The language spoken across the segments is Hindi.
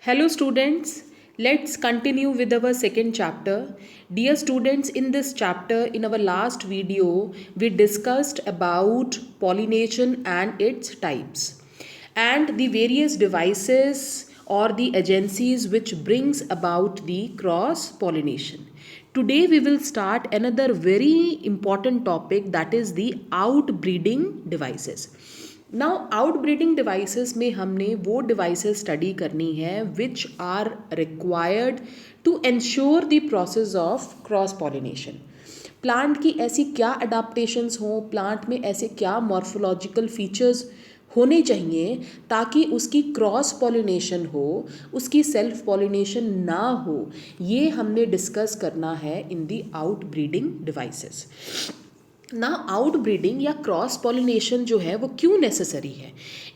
Hello students, let's continue with our second chapter. Dear students, in this chapter, in our last video, we discussed about pollination and its types and the various devices or the agencies which brings about the cross pollination. Today we will start another very important topic, that is the outbreeding devices. Now outbreeding devices में हमने वो डिवाइसेस स्टडी करनी है which are required to ensure the process of cross pollination. Plant की ऐसी क्या अडाप्टेशंस हों, प्लांट में ऐसे क्या मॉर्फोलॉजिकल फीचर्स होने चाहिए ताकि उसकी क्रॉस पॉलिनेशन हो, उसकी सेल्फ पॉलिनेशन ना हो. ये हमने डिस्कस करना है इन दी आउटब्रीडिंग डिवाइसेस. ना आउटब्रीडिंग या क्रॉस पॉलिनेशन जो है वो क्यों नेसेसरी है?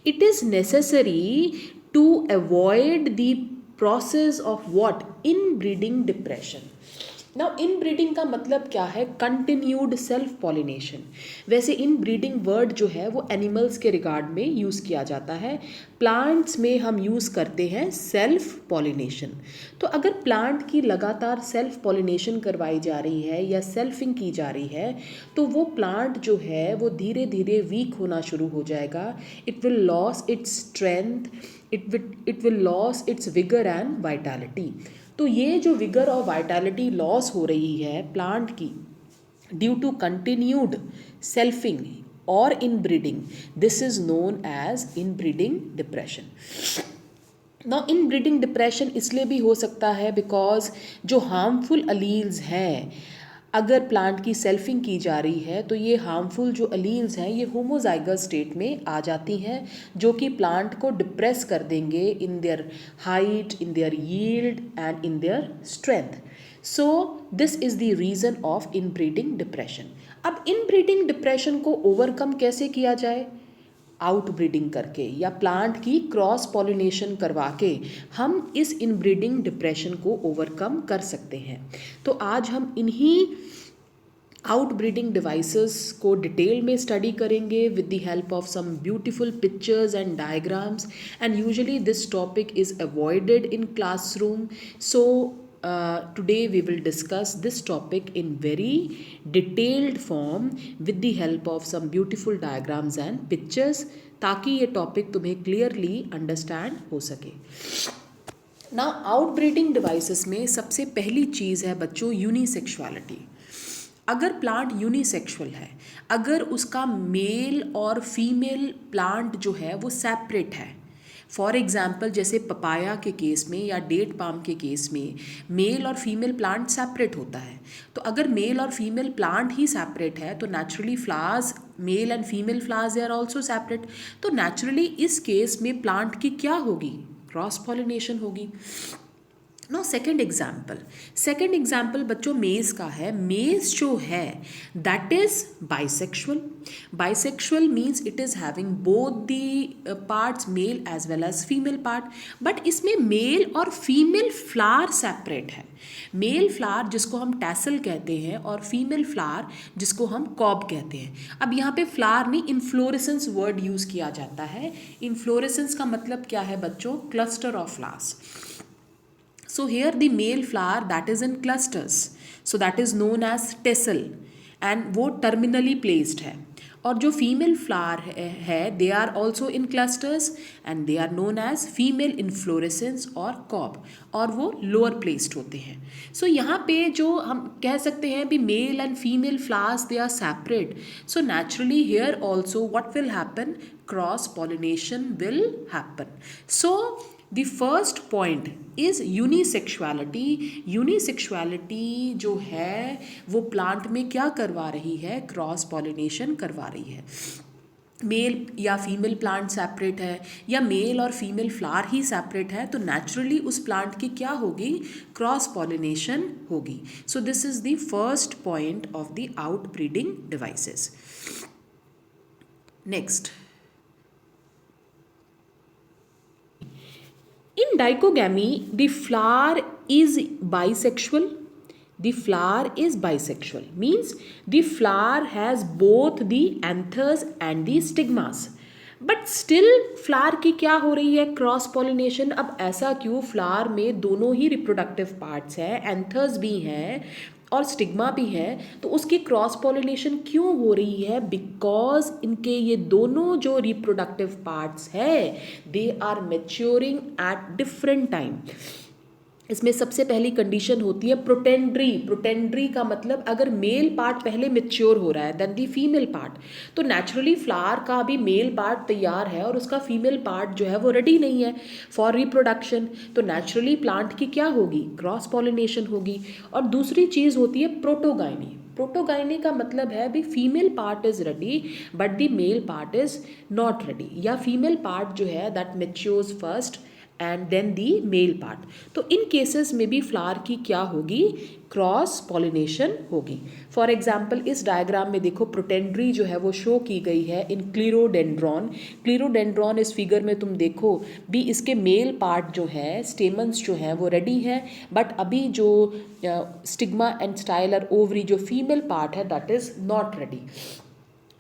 It is necessary to avoid the process of what? Inbreeding depression. Now inbreeding का मतलब क्या है? Continued self pollination. वैसे इन ब्रीडिंग वर्ड जो है वो एनिमल्स के रिगार्ड में यूज़ किया जाता है. प्लांट्स में हम यूज़ करते हैं सेल्फ पॉलिनेशन. तो अगर प्लांट की लगातार सेल्फ पॉलिनेशन करवाई जा रही है या सेल्फिंग की जा रही है तो वो प्लांट जो है वो धीरे धीरे वीक होना शुरू हो जाएगा. It will loss its strength, it will loss it's vigour and vitality. तो ये जो विगर और वाइटैलिटी लॉस हो रही है प्लांट की ड्यू टू कंटिन्यूड सेल्फिंग और inbreeding, this is known as inbreeding depression. Now inbreeding depression इसलिए भी हो सकता है बिकॉज जो हार्मफुल अलील्स हैं, अगर प्लांट की सेल्फिंग की जा रही है तो ये हार्मफुल जो अलील्स हैं ये होमोजाइगस स्टेट में आ जाती हैं जो कि प्लांट को डिप्रेस कर देंगे in their height, in their yield and in their strength. So this is the reason of inbreeding depression. अब इनब्रीडिंग डिप्रेशन को ओवरकम कैसे किया जाए? आउटब्रीडिंग करके या प्लांट की क्रॉस पॉलिनेशन करवा के हम इस इनब्रीडिंग डिप्रेशन को ओवरकम कर सकते हैं. तो आज हम इन्हीं आउटब्रीडिंग डिवाइसेस को डिटेल में स्टडी करेंगे with the help of some beautiful pictures and diagrams. And usually this topic is avoided in classroom. So today we will discuss this topic in very detailed form with the help of some beautiful diagrams and pictures ताकि ये टॉपिक तुम्हें क्लियरली अंडरस्टैंड हो सके. ना आउटब्रीडिंग डिवाइसेस में सबसे पहली चीज़ है बच्चों यूनिसेक्सुअलिटी. अगर प्लांट यूनिसेक्सुअल है, अगर उसका मेल और फीमेल प्लांट जो है वो सेपरेट है, फॉर एग्जाम्पल जैसे पपाया के केस में या डेट पाम के केस में मेल और फीमेल प्लांट सेपरेट होता है. तो अगर मेल और फीमेल प्लांट ही सेपरेट है तो naturally flowers, male and female flowers they are also separate. तो नेचुरली इस केस में प्लांट की क्या होगी? क्रॉस पॉलिनेशन होगी. नो सेकेंड एग्जाम्पल बच्चों मेज का है. मेज जो है that is bisexual. Bisexual means it is having both the parts, male as well as female part. But इसमें मेल और फीमेल फ्लावर सेपरेट है. मेल फ्लावर जिसको हम टैसल कहते हैं और फीमेल फ्लावर जिसको हम कॉब कहते हैं. अब यहाँ पे फ्लावर नहीं, इन्फ्लोरेसेंस वर्ड यूज़ किया जाता है. इन्फ्लोरेसेंस का मतलब क्या है बच्चों? Cluster of flowers. So here the male flower that is in clusters, so that is known as tassel and वो terminally placed है. और जो फीमेल फ्लावर है they are also in clusters and they are known as female inflorescence और कॉब, और वो लोअर प्लेस्ड होते हैं. सो यहाँ पे जो हम कह सकते हैं भी male and female flowers they are separate. So naturally here also what will happen? Cross pollination will happen. So the first point is unisexuality. Unisexuality जो है वो प्लांट में क्या करवा रही है? क्रॉस पॉलिनेशन करवा रही है. मेल या फीमेल प्लांट सेपरेट है या मेल और फीमेल फ्लावर ही सेपरेट है तो नेचुरली उस प्लांट की क्या होगी? क्रॉस पॉलिनेशन होगी. So this is the first point of the outbreeding devices. Next, in dichogamy the flower is bisexual. The flower is bisexual means the flower has both the anthers and the stigmas. But still flower की क्या हो रही है, क्रॉस पॉलिनेशन। अब ऐसा क्यों, फ्लावर में दोनों ही रिप्रोडक्टिव पार्ट्स हैं, एंथर्स भी हैं और स्टिग्मा भी है, तो उसकी क्रॉस पॉलिनेशन क्यों हो रही है, बिकॉज इनके ये दोनों जो रिप्रोडक्टिव पार्ट्स है they are maturing at different time. इसमें सबसे पहली कंडीशन होती है प्रोटेंड्री। प्रोटेंड्री का मतलब अगर मेल पार्ट पहले मेच्योर हो रहा है देन दी फीमेल पार्ट, तो नेचुरली फ्लावर का भी मेल पार्ट तैयार है और उसका फीमेल पार्ट जो है वो रेडी नहीं है फॉर रिप्रोडक्शन, तो नेचुरली प्लांट की क्या होगी, क्रॉस पॉलिनेशन होगी। और दूसरी चीज़ होती है प्रोटोगाइनी। प्रोटोगाइनी का मतलब है भी female part is ready but the male part is not ready, या फीमेल पार्ट जो है that matures first and then the male part. तो इन केसेस में भी फ्लावर की क्या होगी, क्रॉस पॉलिनेशन होगी। फॉर एग्जाम्पल इस डायग्राम में देखो प्रोटेंड्री जो है वो शो की गई है इन क्लीरोडेंड्रॉन। क्लीरोडेंड्रॉन इस फिगर में तुम देखो भी इसके मेल पार्ट जो है, स्टेमन्स जो हैं वो रेडी है, बट अभी जो स्टिग्मा एंड स्टाइल और ओवरी जो फीमेल पार्ट है दैट इज नॉट रेडी,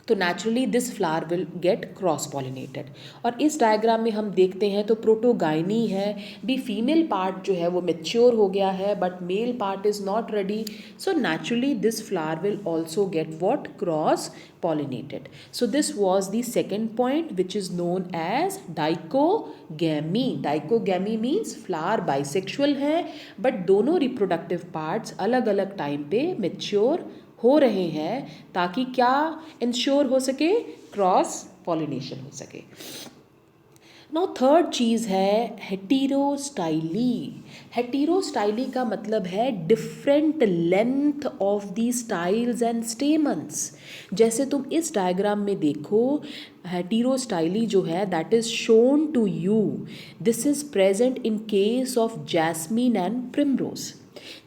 तो naturally this flower will get cross pollinated. और इस डायग्राम में हम देखते हैं तो प्रोटोगाइनी है भी, फीमेल पार्ट जो है वो मेच्योर हो गया है but mail part is not ready, so naturally this flower will also get what, cross pollinated. So this was the second point which is known as dichogamy. Dichogamy means flower bisexual है but दोनों reproductive parts अलग अलग टाइम पे mature हो रहे हैं ताकि क्या इंश्योर हो सके, क्रॉस पॉलिनेशन हो सके। नाउ थर्ड चीज़ है हेटेरोस्टाइली। हेटेरोस्टाइली का मतलब है different length of the styles and stamens. जैसे तुम इस डायग्राम में देखो हेटेरोस्टाइली जो है that is shown to you, this is present in case of jasmine and primrose.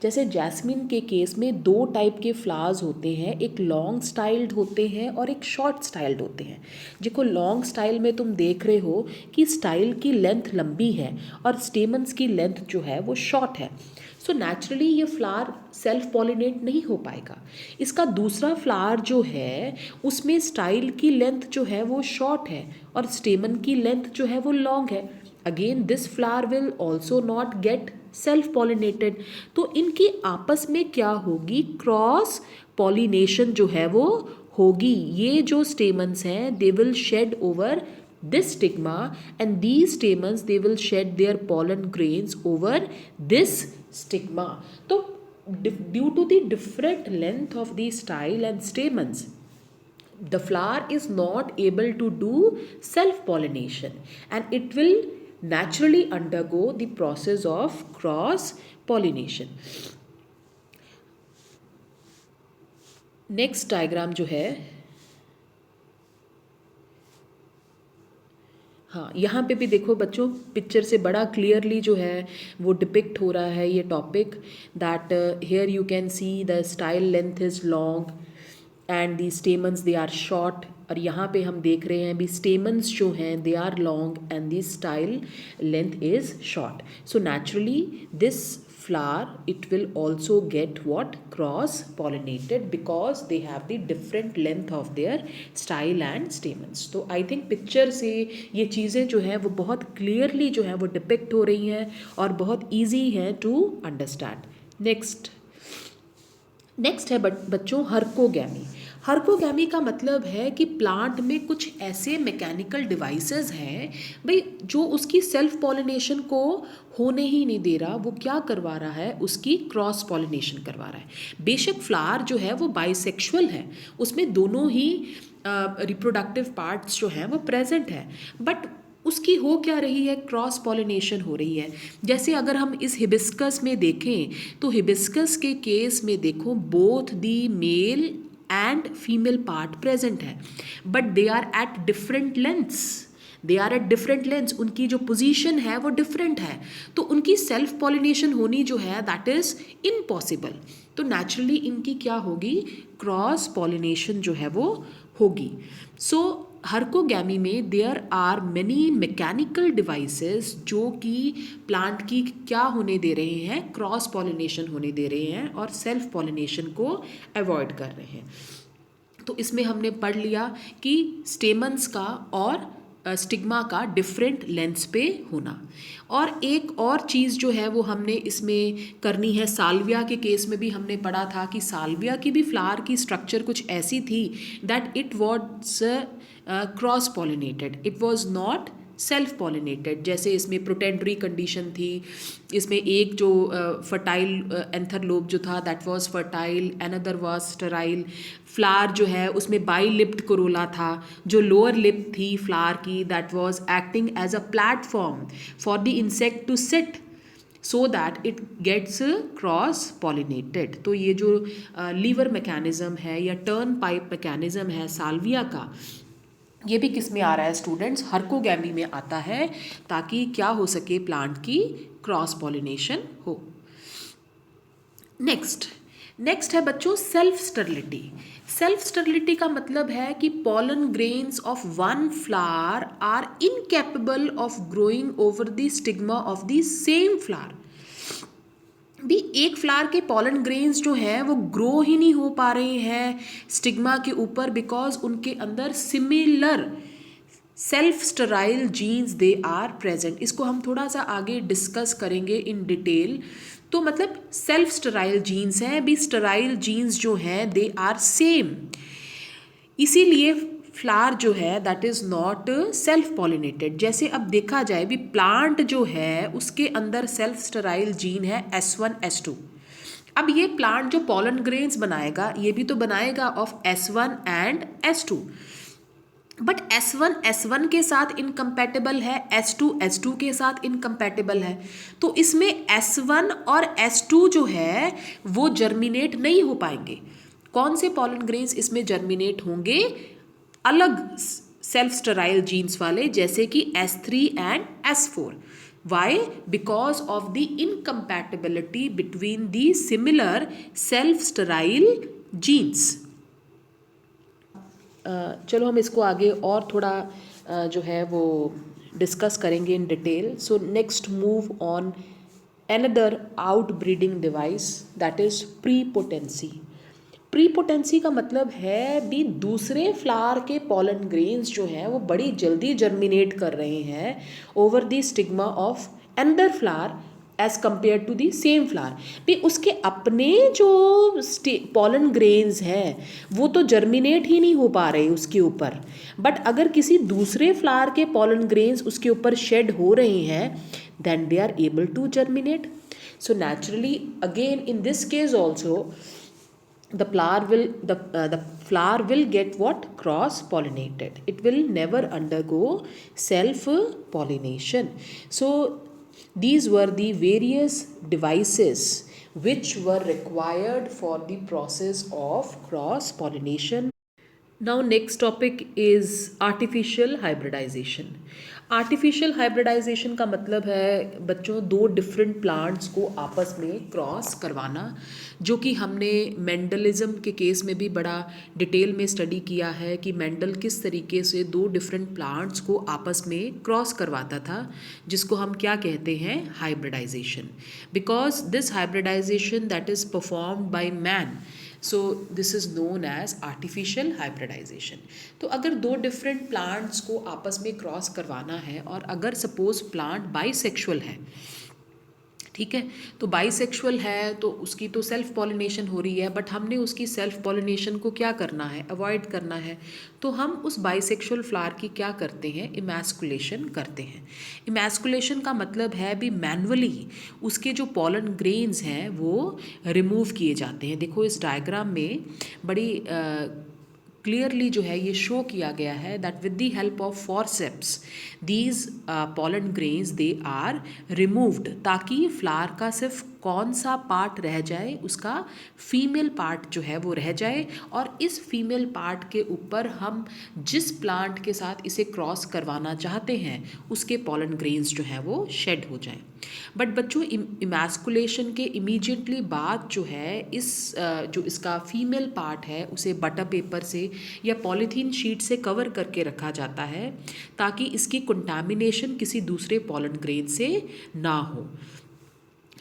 जैसे जैस्मिन के केस में दो टाइप के फ्लावर्स होते हैं, एक लॉन्ग स्टाइल्ड होते हैं और एक शॉर्ट स्टाइल्ड होते हैं। जिसको लॉन्ग स्टाइल में तुम देख रहे हो कि स्टाइल की लेंथ लंबी है और स्टेमन्स की लेंथ जो है वो शॉर्ट है, सो नेचुरली ये फ्लावर सेल्फ पॉलिनेट नहीं हो पाएगा। इसका दूसरा फ्लावर जो है उसमें स्टाइल की लेंथ जो है वो शॉर्ट है और स्टेमन की लेंथ जो है वो लॉन्ग है, again this flower will also not get self pollinated. तो इनकी आपस में क्या होगी, क्रॉस पॉलिनेशन जो है वो होगी। ये जो स्टेमन्स हैं they will shed over this stigma and these stamens they will shed their pollen grains over this stigma. So due to the different length of the style and stamens, the flower is not able to do self pollination and it will naturally undergo the process of cross pollination. Next diagram जो है, हाँ यहाँ पे भी देखो बच्चों पिक्चर से बड़ा क्लियरली जो है वो डिपिक्ट हो रहा है ये topic, that here you can see the style length is long and the stamens they are short, और यहाँ पे हम देख रहे हैं भी स्टेमन्स जो हैं they are long and the style length is short. So naturally this flower it will also get what, cross pollinated because they have the different length of their style and stamens. तो I think picture से ये चीज़ें जो हैं वो बहुत clearly जो हैं वो depict हो रही हैं और बहुत easy हैं to understand. नेक्स्ट है बच्चों हर्कोगैमी। हर्कोगैमी का मतलब है कि प्लांट में कुछ ऐसे मैकेनिकल डिवाइसेस हैं भाई जो उसकी सेल्फ पॉलिनेशन को होने ही नहीं दे रहा, वो क्या करवा रहा है, उसकी क्रॉस पॉलिनेशन करवा रहा है। बेशक फ्लावर जो है वो बाइसेक्सुअल है, उसमें दोनों ही रिप्रोडक्टिव पार्ट्स जो हैं वो प्रेजेंट है, बट उसकी हो क्या रही है, क्रॉस पॉलिनेशन हो रही है। जैसे अगर हम इस हिबिस्कस में देखें तो हिबिस्कस के केस में देखो both the male and female part present है but they are at different lengths, they are at different lengths, उनकी जो पोजीशन है वो डिफरेंट है, तो उनकी सेल्फ पॉलिनेशन होनी जो है दैट इज़ इम्पॉसिबल। तो नेचुरली इनकी क्या होगी, क्रॉस पॉलिनेशन जो है वो होगी। सो हर्कोगैमी में there are many mechanical devices जो कि प्लांट की क्या होने दे रहे हैं, क्रॉस पॉलिनेशन होने दे रहे हैं और सेल्फ पॉलिनेशन को अवॉइड कर रहे हैं। तो इसमें हमने पढ़ लिया कि स्टेमन्स का और स्टिग्मा का डिफरेंट लेंस पे होना। और एक और चीज़ जो है वो हमने इसमें करनी है, साल्विया के केस में भी हमने पढ़ा था कि साल्विया की भी फ्लावर की स्ट्रक्चर कुछ ऐसी थी that it was cross pollinated, it was not self pollinated. जैसे इसमें प्रोटेंडरी कंडीशन थी, इसमें एक जो फर्टाइल एंथर लोब जो था that was fertile, another was sterile. Flower जो है उसमें बाई लिप्ड कोरोला था, जो लोअर लिप थी फ्लावर की that was acting as a platform for the insect to sit so that it gets cross pollinated. तो ये जो लीवर मैकेनिज्म है या टर्न पाइप मैकेनिज्म है साल्विया का, ये भी किस में आ रहा है स्टूडेंट्स, हर्कोगैमी में आता है, ताकि क्या हो सके, प्लांट की क्रॉस पॉलिनेशन हो। नेक्स्ट है बच्चों सेल्फ स्टेरिलिटी। सेल्फ स्टेरिलिटी का मतलब है कि pollen grains of one flower are incapable of growing over the stigma of the same flower. भी एक फ्लावर के पॉलन ग्रेन्स जो हैं वो ग्रो ही नहीं हो पा रहे हैं स्टिग्मा के ऊपर, बिकॉज उनके अंदर similar self sterile genes they are present. इसको हम थोड़ा सा आगे डिस्कस करेंगे इन डिटेल। तो मतलब सेल्फ स्टेराइल जीन्स हैं, भी स्टेराइल जीन्स जो हैं दे आर सेम, इसीलिए फ्लावर जो है that is not self pollinated. जैसे अब देखा जाए भी प्लांट जो है उसके अंदर सेल्फ स्टेराइल जीन है S1 S2। अब ये प्लांट जो पॉलन ग्रेन्स बनाएगा ये भी तो बनाएगा of S1 and S2, but S1 के साथ इनकम्पैटिबल है, S2 के साथ इनकम्पैटिबल है। तो इसमें S1 और S2 जो है वो जर्मिनेट नहीं हो पाएंगे। कौन से पॉलन ग्रेन्स इसमें जर्मिनेट होंगे, अलग सेल्फ स्टेराइल जीन्स वाले, जैसे कि S3 and S4। Why? Because of the incompatibility between the similar self sterile genes. चलो हम इसको आगे और थोड़ा जो है वो डिस्कस करेंगे in detail. So next move on another outbreeding device that is prepotency. Prepotency का मतलब है भी दूसरे फ्लावर के पॉलन ग्रेन्स जो हैं वो बड़ी जल्दी जर्मिनेट कर रहे हैं over the stigma of another flower as compare to the same flower. भी उसके अपने जो पॉलन ग्रेन्स हैं वो तो जर्मिनेट ही नहीं हो पा रहे उसके ऊपर, बट अगर किसी दूसरे फ्लावर के पॉलन ग्रेन्स उसके ऊपर शेड हो रहे हैं then they are able to germinate. So naturally again in this case also the flower will get what? Cross pollinated. It will never undergo self pollination. So these were the various devices which were required for the process of cross pollination. Now next topic is artificial hybridization. Artificial hybridization का मतलब है बच्चों दो डिफरेंट प्लांट्स को आपस में क्रॉस करवाना, जो कि हमने मेंडलिज्म के केस में भी बड़ा डिटेल में स्टडी किया है कि मेंडल किस तरीके से दो डिफरेंट प्लांट्स को आपस में क्रॉस करवाता था, जिसको हम क्या कहते हैं, hybridization. Because this hybridization that is performed by man, so this is known as artificial hybridization. तो अगर दो डिफरेंट प्लांट्स को आपस में क्रॉस करवाना है और अगर सपोज प्लांट बाइसेक्सुअल है, ठीक है, तो बाइसेक्सुअल है तो उसकी तो सेल्फ पॉलिनेशन हो रही है, बट हमने उसकी सेल्फ पॉलिनेशन को क्या करना है, अवॉइड करना है। तो हम उस बाइसेक्सुअल फ्लावर की क्या करते हैं, इमैस्कुलेशन करते हैं। इमैस्कुलेशन का मतलब है भी मैनुअली उसके जो पॉलन ग्रेन्स हैं वो रिमूव किए जाते हैं। देखो इस डायग्राम में बड़ी क्लियरली जो है ये शो किया गया है that with the help of forceps these pollen grains they are removed, ताकि फ्लावर का सिर्फ कौन सा पार्ट रह जाए, उसका फीमेल पार्ट जो है वो रह जाए, और इस फीमेल पार्ट के ऊपर हम जिस प्लांट के साथ इसे क्रॉस करवाना चाहते हैं उसके पॉलन ग्रेन्स जो है वो शेड हो जाए। बट बच्चों इमैस्कुलेशन के इमीडिएटली बाद जो है जो इसका फीमेल पार्ट है उसे बटर पेपर से या पॉलीथीन शीट से कवर करके रखा जाता है, ताकि इसकी कंटामिनेशन किसी दूसरे पॉलन ग्रेन से ना हो,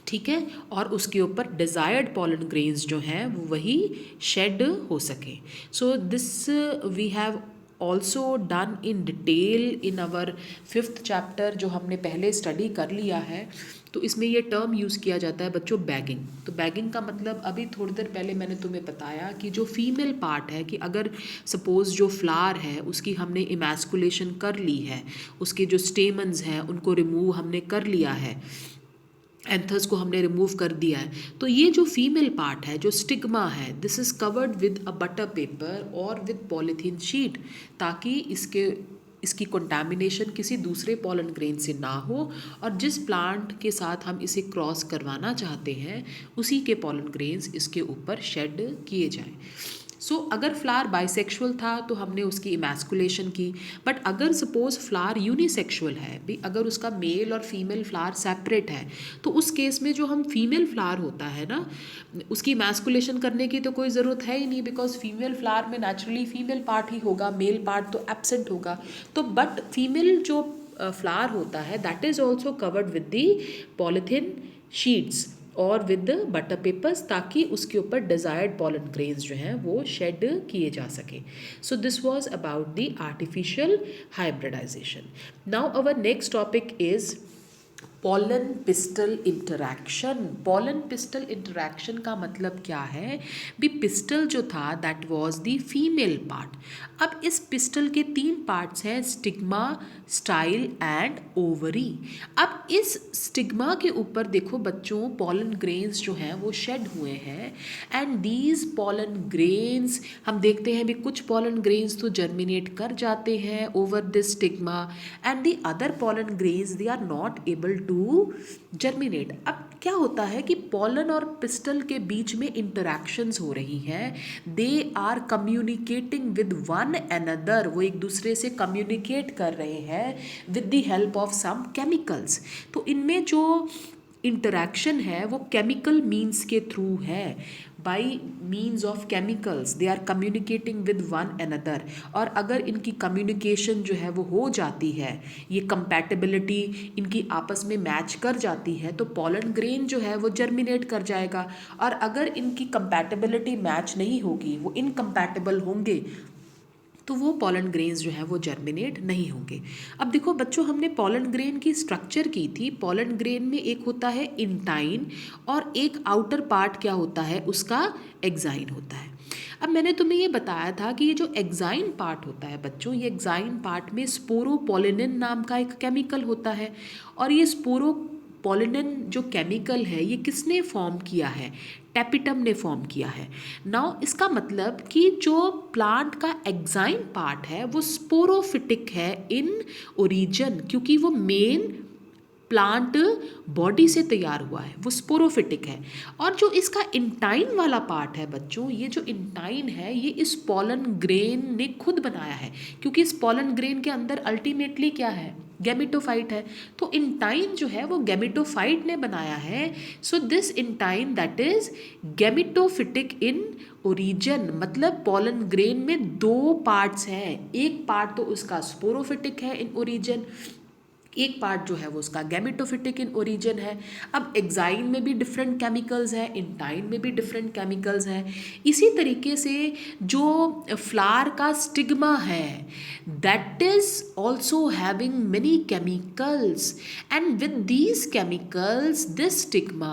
ठीक है, और उसके ऊपर डिज़ायर्ड पॉलन ग्रेन्स जो हैं वो वही शेड हो सके। So this we have also done in detail in our 5th chapter जो हमने पहले स्टडी कर लिया है। तो इसमें ये टर्म यूज़ किया जाता है बच्चों बैगिंग। तो बैगिंग का मतलब अभी थोड़ी देर पहले मैंने तुम्हें बताया कि जो फीमेल पार्ट है, कि अगर सपोज़ जो फ्लावर है उसकी हमने इमैस्कुलेशन कर ली है, उसके जो स्टेमन्स हैं उनको रिमूव हमने कर लिया है, एंथस को हमने रिमूव कर दिया है, तो ये जो फीमेल पार्ट है, जो स्टिग्मा है, this is covered with a butter paper और विद पॉलीथीन शीट, ताकि इसकी कंटामिनेशन किसी दूसरे पॉलन ग्रेन से ना हो, और जिस प्लांट के साथ हम इसे क्रॉस करवाना चाहते हैं उसी के पॉलन ग्रेन्स इसके ऊपर शेड किए जाएं। सो अगर फ्लावर बाइसेक्सुअल था तो हमने उसकी इमैस्कुलेशन की, बट अगर सपोज फ्लावर यूनिसेक्सुअल है भी, अगर उसका मेल और फीमेल फ्लावर सेपरेट है, तो उस केस में जो हम फीमेल फ्लावर होता है ना, उसकी इमैस्कुलेशन करने की तो कोई ज़रूरत है ही नहीं, बिकॉज फीमेल फ्लावर में नेचुरली फीमेल पार्ट ही होगा, मेल पार्ट तो एब्सेंट होगा। तो बट फीमेल जो फ्लावर होता है that is also covered with the polythene sheets और विद बटर पेपर्स, ताकि उसके ऊपर डिज़ायर्ड पॉलन ग्रेन्स जो हैं वो शेड किए जा सके। So this was about the artificial hybridization. Now our next topic is pollen pistil interaction. Pollen pistil interaction का मतलब क्या है भी, पिस्टल जो था that was the female part. अब इस पिस्टल के 3 पार्ट्स हैं, स्टिग्मा, स्टाइल एंड ओवरी। अब इस स्टिग्मा के ऊपर देखो बच्चों, पॉलन ग्रेन्स जो हैं वो शेड हुए हैं, एंड दीज पॉलन ग्रेन्स हम देखते हैं भी कुछ पॉलन ग्रेन्स तो जर्मिनेट कर जाते हैं over this stigma, and the other pollen grains they are not able to germinate. अब क्या होता है कि पॉलन और पिस्टल के बीच में इंटरैक्शंस हो रही हैं, they are communicating with one another, वो एक दूसरे से कम्युनिकेट कर रहे हैं with the help of some chemicals. तो इनमें जो इंटरैक्शन है वो केमिकल मीन्स के थ्रू है, by means of chemicals they are communicating with one another. और अगर इनकी कम्युनिकेशन जो है वो हो जाती है, ये कंपैटिबिलिटी इनकी आपस में मैच कर जाती है, तो पॉलन ग्रेन जो है वो जर्मिनेट कर जाएगा। और अगर इनकी कंपैटिबिलिटी मैच नहीं होगी, वो इनकम्पैटिबल होंगे, तो वो पॉलन ग्रेन्स जो है वो जर्मिनेट नहीं होंगे। अब देखो बच्चों, हमने पॉलन ग्रेन की स्ट्रक्चर की थी। पॉलन ग्रेन में एक होता है इंटाइन और एक आउटर पार्ट क्या होता है उसका, एक्साइन होता है। अब मैंने तुम्हें ये बताया था कि ये जो एक्साइन पार्ट होता है बच्चों, ये एक्साइन पार्ट में स्पोरोपोलिनिन नाम का एक केमिकल होता है, और ये स्पोरोपोलिनिन जो केमिकल है ये किसने फॉर्म किया है, टैपिटम ने फॉर्म किया है। नाउ इसका मतलब कि जो प्लांट का एक्साइन पार्ट है वो स्पोरोफिटिक है इन ओरिजिन, क्योंकि वो मेन प्लांट बॉडी से तैयार हुआ है, वो स्पोरोफिटिक है। और जो इसका इंटाइन वाला पार्ट है बच्चों, ये जो इंटाइन है ये इस पॉलन ग्रेन ने खुद बनाया है, क्योंकि इस पॉलन ग्रेन के अंदर अल्टीमेटली क्या है, गैमेटोफाइट है। तो इंटाइन जो है वो गैमेटोफाइट ने बनाया है। So this intine that is gametophytic in origin, मतलब पॉलन ग्रेन में 2 पार्ट्स हैं, एक पार्ट तो उसका स्पोरोफिटिक है इन ओरिजिन, एक पार्ट जो है वो उसका गैमेटोफिटिक इन ओरिजिन है। अब एक्साइन में भी डिफरेंट केमिकल्स हैं, इंटाइन में भी डिफरेंट केमिकल्स हैं। इसी तरीके से जो फ्लावर का स्टिग्मा है that is also having many chemicals, and with these chemicals this stigma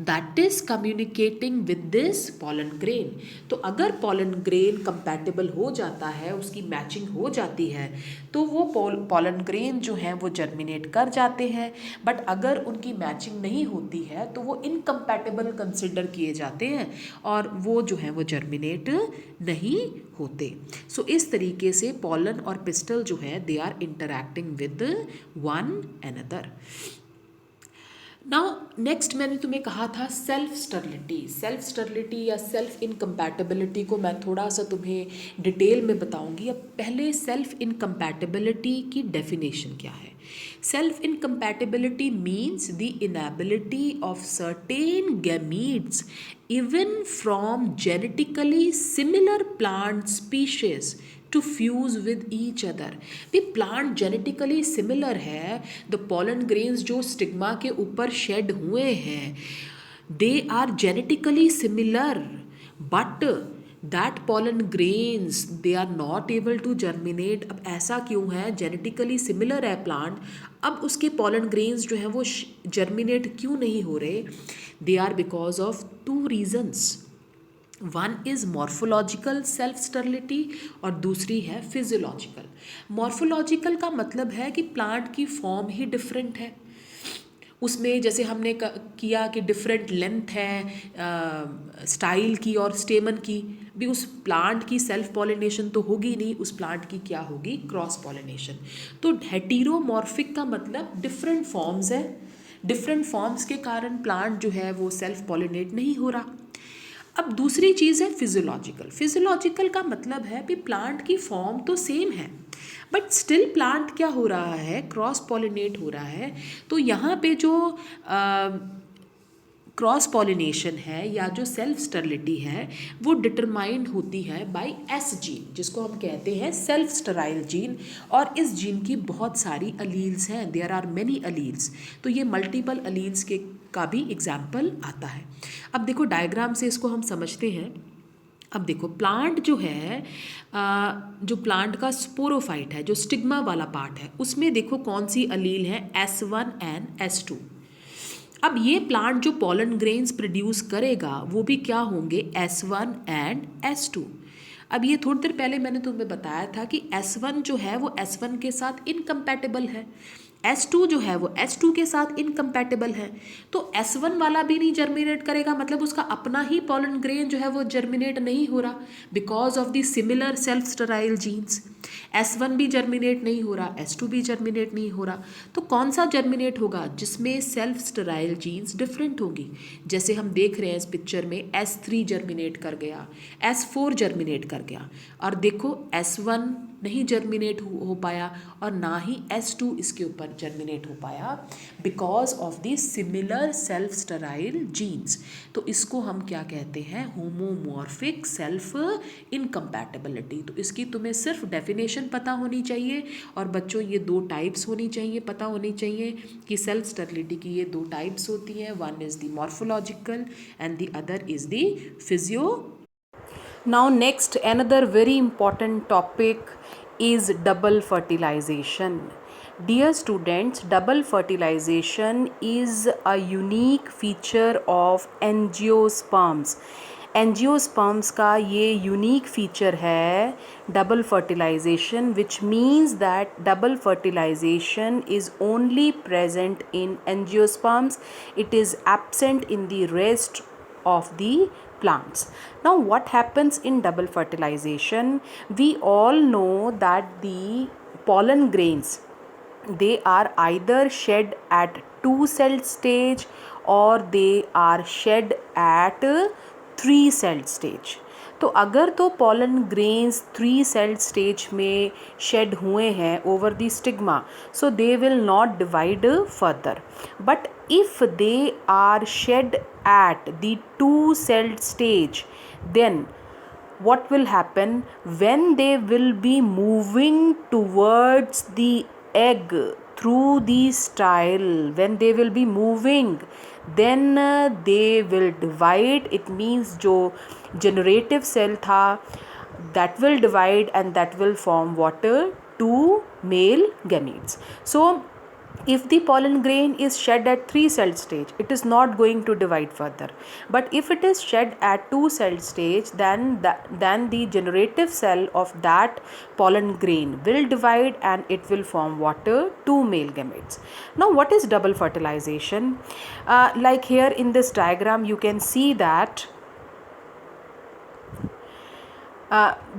that is communicating with this pollen grain. तो अगर पॉलन ग्रेन कंपैटिबल हो जाता है, उसकी मैचिंग हो जाती है, तो वो पॉलन ग्रेन जो हैं वो जर्मिनेट कर जाते हैं। बट अगर उनकी मैचिंग नहीं होती है तो वो इनकम्पैटिबल कंसिडर किए जाते हैं और वो जो हैं वो जर्मिनेट नहीं होते। सो इस तरीके से पॉलन और पिस्टल जो है they are interacting with one another. Now next मैंने तुम्हें कहा था सेल्फ स्टरलिटी। सेल्फ स्टरलिटी या सेल्फ इनकम्पैटिबिलिटी को मैं थोड़ा सा तुम्हें डिटेल में बताऊंगी। अब पहले सेल्फ इनकम्पैटिबिलिटी की डेफिनेशन क्या है। Self incompatibility means the inability of certain gametes even from genetically similar plant species to fuse with each other. भी प्लांट जेनेटिकली सिमिलर है, द पॉलन ग्रेन्स जो स्टिग्मा के ऊपर शेड हुए हैं they are genetically similar, but that pollen grains they are not able to germinate. अब ऐसा क्यों है, जेनेटिकली सिमिलर है प्लांट, अब उसके पॉलन ग्रेन्स जो हैं वो जर्मिनेट क्यों नहीं हो रहे? They are because of two reasons. One is morphological self sterility और दूसरी है फिजियोलॉजिकल। मॉर्फोलॉजिकल का मतलब है कि प्लांट की फॉर्म ही डिफरेंट है, उसमें जैसे हमने किया कि डिफरेंट लेंथ है स्टाइल की और स्टेमन की भी। उस प्लांट की सेल्फ पॉलिनेशन तो होगी नहीं, उस प्लांट की क्या होगी, क्रॉस पॉलिनेशन। तो हेटेरोमॉर्फिक का मतलब डिफरेंट फॉर्म्स है, डिफरेंट फॉर्म्स के कारण प्लांट जो है वो सेल्फ पॉलिनेट नहीं हो रहा। अब दूसरी चीज़ है फिजियोलॉजिकल। फिजियोलॉजिकल का मतलब है कि प्लांट की फॉर्म तो सेम है बट स्टिल प्लांट क्या हो रहा है, क्रॉस पॉलिनेट हो रहा है। तो यहाँ पे जो क्रॉस पॉलिनेशन है या जो सेल्फ स्टरलिटी है वो डिटरमाइंड होती है बाय एस जीन, जिसको हम कहते हैं सेल्फ स्टराइल जीन। और इस जीन की बहुत सारी अलील्स हैं, देयर आर मेनी अलील्स। तो ये मल्टीपल अलील्स के का भी एग्जाम्पल आता है। अब देखो डायग्राम से इसको हम समझते हैं। अब देखो प्लांट जो है जो प्लांट का स्पोरोफाइट है, जो स्टिग्मा वाला पार्ट है, उसमें देखो कौन सी अलील है, S1 एंड S2। अब ये प्लांट जो पॉलन ग्रेन्स प्रोड्यूस करेगा वो भी क्या होंगे, S1 एंड S2। अब ये थोड़ी देर पहले मैंने तुम्हें बताया था कि S1 जो है वो S1 के साथ इनकम्पैटिबल है, S2 जो है वो S2 के साथ इनकम्पैटिबल है। तो S1 वाला भी नहीं जर्मिनेट करेगा, मतलब उसका अपना ही पॉलन ग्रेन जो है वो जर्मिनेट नहीं हो रहा because of the similar self sterile genes. S1 भी जर्मिनेट नहीं हो रहा, S2 भी जर्मिनेट नहीं हो रहा। तो कौन सा जर्मिनेट होगा, जिसमें सेल्फ स्टराइल जीन्स डिफरेंट होगी। जैसे हम देख रहे हैं इस पिक्चर में S3 जर्मिनेट कर गया, S4 जर्मिनेट कर गया, और देखो S1 नहीं जर्मिनेट हो पाया और ना ही S2 इसके ऊपर जर्मिनेट हो पाया because of the similar self sterile genes. तो इसको हम क्या कहते हैं, होमोमॉर्फिक सेल्फ इनकम्पैटिबिलिटी। तो इसकी तुम्हें सिर्फ डेफिनेशन पता होनी चाहिए, और बच्चों ये दो टाइप्स होनी चाहिए, पता होनी चाहिए कि सेल्फ स्टरलिटी की ये दो टाइप्स होती हैं, one is the morphological and the other is the physio. Now next, another very important topic is double fertilization. Dear students, double fertilization is a unique feature of angiosperms. Angiosperms का ये यूनिक फीचर है double fertilization, which means that double fertilization is only present in angiosperms, it is absent in the rest of the plants. Now what happens in double fertilization? We all know that the pollen grains, they are either shed at two-celled stage or they are shed at three-celled stage. तो अगर तो pollen grains three celled stage में शेड हुए हैं over the stigma, so they will not divide further. But if they are shed at the two-celled stage, then what will happen, when they will be moving towards the egg through the style, when they will be moving, then they will divide. It means जो generative cell था that will divide and that will form what, two male gametes. So if the pollen grain is shed at three-celled stage, it is not going to divide further. But if it is shed at two-celled stage, then the generative cell of that pollen grain will divide and it will form what, two male gametes. Now what is double fertilization? Like here in this diagram you can see that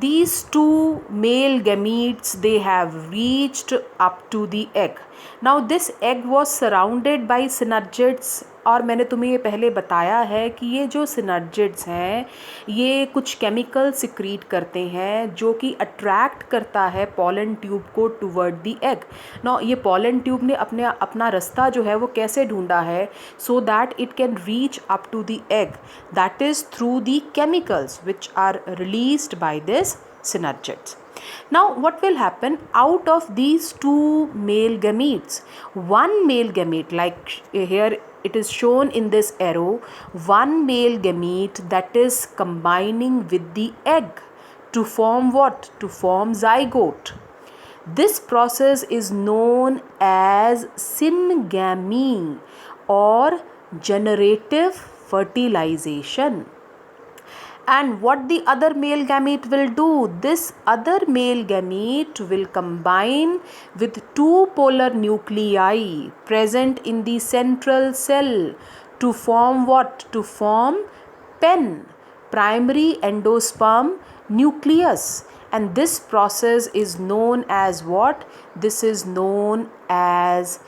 these two male gametes, they have reached up to the egg. Now this egg was surrounded by synergids, और मैंने तुम्हें ये पहले बताया है कि ये जो सिनर्जिड्स हैं ये कुछ केमिकल सिक्रीट करते हैं जो कि अट्रैक्ट करता है पॉलन ट्यूब को टूवर्ड द एग। नाउ ये पॉलन ट्यूब ने अपना रास्ता जो है वो कैसे ढूंढा है, so that it can reach up to the egg, that is through the chemicals which are released by this synergids. Now what will happen, out of these two male gametes, one male gamete, like here it is shown in this arrow, one male gamete that is combining with the egg to form what? To form zygote. This process is known as syngamy or generative fertilization. And what the other male gamete will do? This other male gamete will combine with two polar nuclei present in the central cell to form what? To form PEN, primary endosperm nucleus. And this process is known as what? This is known as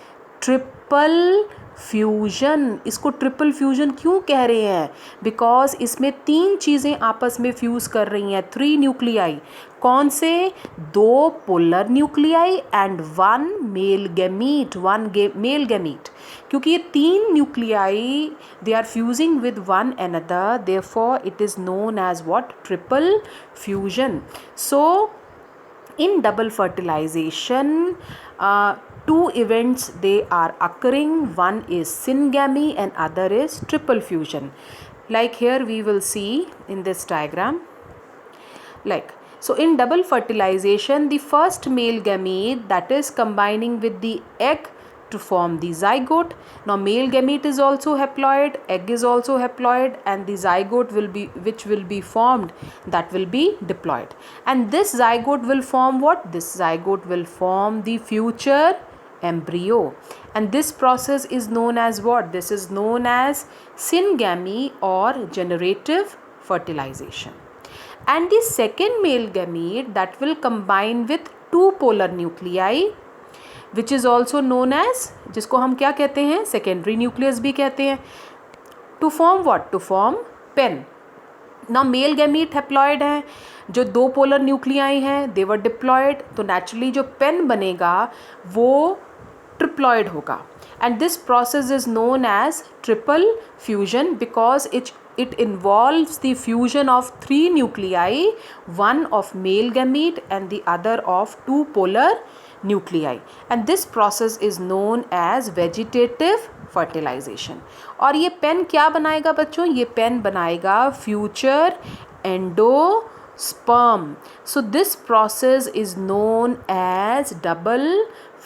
triple fusion. इसको ट्रिपल फ्यूजन क्यों कह रहे हैं? बिकॉज इसमें तीन चीज़ें आपस में फ्यूज़ कर रही हैं, 3 न्यूक्लियाई. कौन से? 2 polar nuclei and 1 male gamete, male gamete. क्योंकि ये 3 nuclei they are fusing with one another, therefore it is known as what? Triple fusion. So in double fertilization, two events they are occurring. One is syngamy and other is triple fusion. Like here we will see in this diagram. Like, so in double fertilization, the first male gamete that is combining with the egg to form the zygote. Now male gamete is also haploid, egg is also haploid, and the zygote will be, which will be formed, that will be diploid. And this zygote will form what? This zygote will form the future embryo. And this process is known as what? This is known as syngamy or generative fertilization. And the second male gamete that will combine with two polar nuclei, which is also known as, जिसको हम क्या कहते हैं? सेकेंडरी न्यूक्लियस भी कहते हैं. To form what? To form PEN. ना मेल गैमीट हैप्लॉइड है, जो 2 पोलर न्यूक्लियाई हैं दे वर डिप्लॉयड, तो नेचुरली जो पेन बनेगा वो ट्रिप्लॉयड होगा. And this process is known as triple fusion because it involves the fusion of 3 nuclei, one of male gamete and the other of 2 polar nuclei, and this process is known as vegetative fertilization. और ये पेन क्या बनाएगा बच्चों? ये पेन बनाएगा future endosperm. So this process is known as double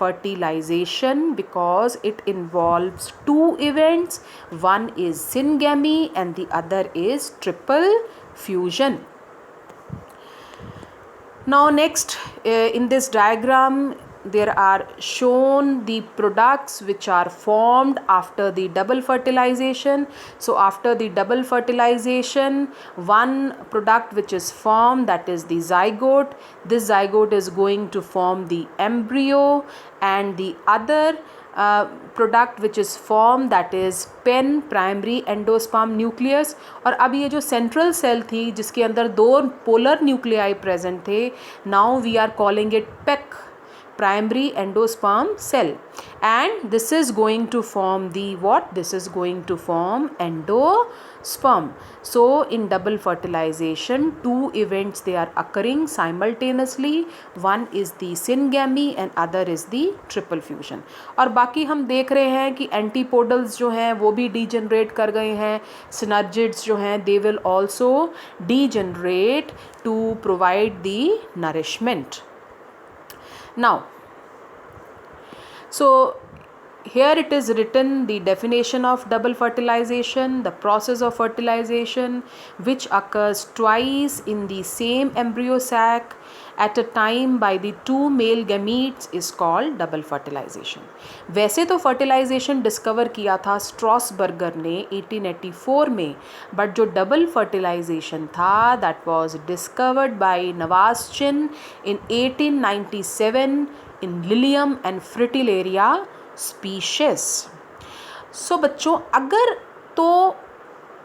fertilization because it involves 2 events. One is syngamy and the other is triple fusion. Now next, in this diagram there are shown the products which are formed after the double fertilization. So after the double fertilization, one product which is formed, that is the zygote. This zygote is going to form the embryo, and the other product which is formed, that is PEN, primary endosperm nucleus. और अब ये जो central cell थी जिसके अंदर 2 polar nuclei present थे, now we are calling it PEC, primary endosperm cell, and this is going to form the what? This is going to form endosperm. So in double fertilization, 2 events they are occurring simultaneously. One is the syngamy and other is the triple fusion. और बाकी हम देख रहे हैं कि एंटीपोडल्स जो हैं वो भी डीजनरेट कर गए हैं. सिनर्जिड्स जो हैं they will also degenerate to provide the nourishment. Now, so here it is written the definition of double fertilization: the process of fertilization which occurs twice in the same embryo sac at a time by the 2 male gametes is called double fertilization. वैसे तो fertilization डिस्कवर किया था स्ट्रॉसबर्गर ने 1884 में, बट जो डबल fertilization था that was discovered by Navaschin in 1897 in Lilium and Fritillaria species. So बच्चों, अगर तो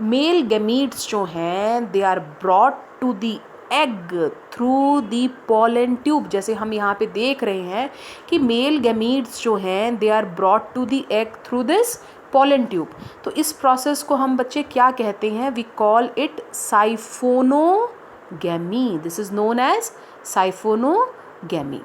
मेल गैमीट्स जो हैं they are brought to the egg through the pollen tube, जैसे हम यहाँ पे देख रहे हैं कि मेल गैमीट्स जो हैं they are brought to the egg through this pollen tube. तो इस प्रोसेस को हम बच्चे क्या कहते हैं? we call it siphonogamy. This is known as siphonogamy.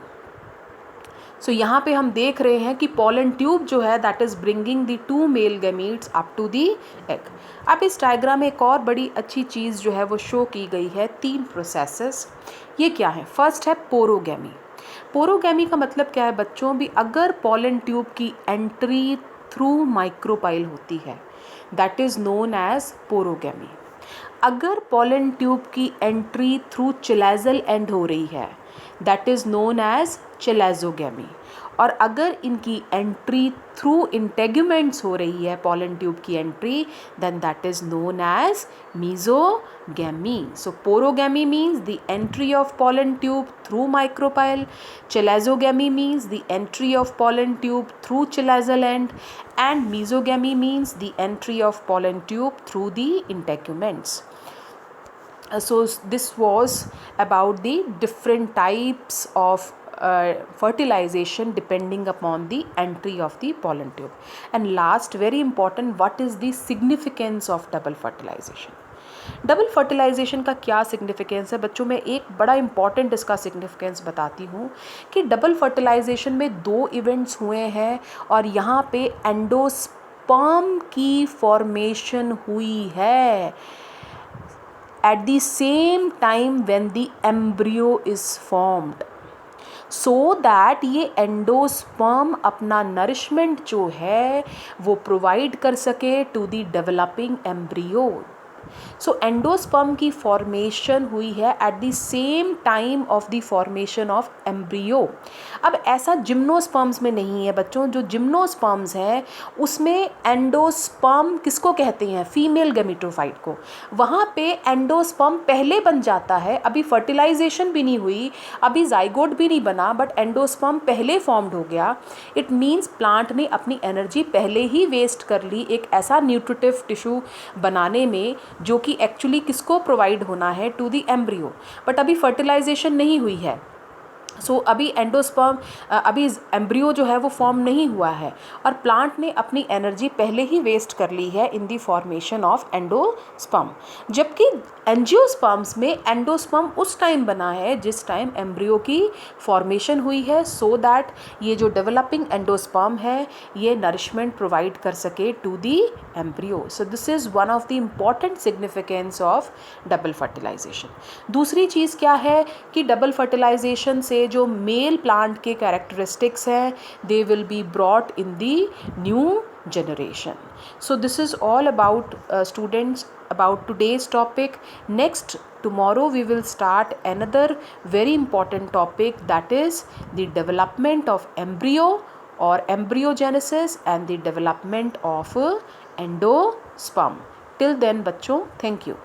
सो यहाँ पे हम देख रहे हैं कि पॉलन ट्यूब जो है that is bringing the 2 male gametes up to the egg. अब इस डायग्राम में एक और बड़ी अच्छी चीज़ जो है वो शो की गई है, 3 प्रोसेसेस। ये क्या है? फर्स्ट है पोरोगैमी। पोरोगैमी का मतलब क्या है बच्चों? भी अगर पॉलन ट्यूब की एंट्री थ्रू माइक्रोपाइल होती है that is known as porogamy. अगर पॉलन ट्यूब की एंट्री थ्रू चिलेजल एंड हो रही है that is known as chalazogamy. और अगर इनकी एंट्री थ्रू इंटेगुमेंट्स हो रही है पॉलन ट्यूब की entry, then that is known as mesogamy. So porogamy means the entry of pollen tube through micropyle. Chelazogamy means the entry of pollen tube through chelazal end, and mesogamy means the entry of pollen tube through the integuments. So this was about the different types of fertilization depending upon the entry of the pollen tube. And last, very important, what is the significance of double fertilization? Double fertilization का क्या सिग्निफिकेंस है बच्चों? में एक बड़ा इंपॉर्टेंट इसका सिग्निफिकेंस बताती हूँ कि डबल फर्टिलाइजेशन में 2 इवेंट्स हुए हैं और यहाँ पे एंडोस्पर्म की फॉर्मेशन हुई है at the same time when the embryo is formed, so that ये एंडोस्पर्म अपना नरिशमेंट जो है वो प्रोवाइड कर सके to the developing embryo. So endosperm की फॉर्मेशन हुई है at the same time of the formation of embryo. अब ऐसा जिम्नोस्पर्म्स में नहीं है बच्चों। जो जिम्नोस्पर्म्स हैं उसमें एंडोस्पर्म किसको कहते हैं? फीमेल गैमेटोफाइट को। वहाँ पे एंडोस्पर्म पहले बन जाता है, अभी फर्टिलाइजेशन भी नहीं हुई, अभी जाइगोट भी नहीं बना, बट एंडोस्पर्म पहले फॉर्म्ड हो गया। इट मीन्स प्लांट ने अपनी एनर्जी पहले ही वेस्ट कर ली एक ऐसा न्यूट्रिटिव टिश्यू बनाने में जो कि एक्चुअली किसको प्रोवाइड होना है? To the embryo. बट अभी फर्टिलाइजेशन नहीं हुई है, सो अभी एंडोस्पर्म अभी एम्ब्रियो जो है वो फॉर्म नहीं हुआ है और प्लांट ने अपनी एनर्जी पहले ही वेस्ट कर ली है in the formation of endosperm. जबकि एंजियोस्पर्म्स में एंडोस्पर्म उस टाइम बना है जिस टाइम एम्ब्रियो की फॉर्मेशन हुई है, सो दैट ये जो डेवलपिंग एंडोस्पर्म है ये नरिशमेंट प्रोवाइड कर सके to the embryo. So this is one of the important significance of double fertilization. दूसरी चीज़ क्या है कि डबल फर्टिलाइजेशन से जो मेल प्लांट के कैरेक्टरिस्टिक्स हैं they will be brought in the new generation. So this is all about students about today's topic. Next, tomorrow we will start another very important topic, that is the development of embryo or embryogenesis and the development of endosperm. Till then बच्चों, thank you.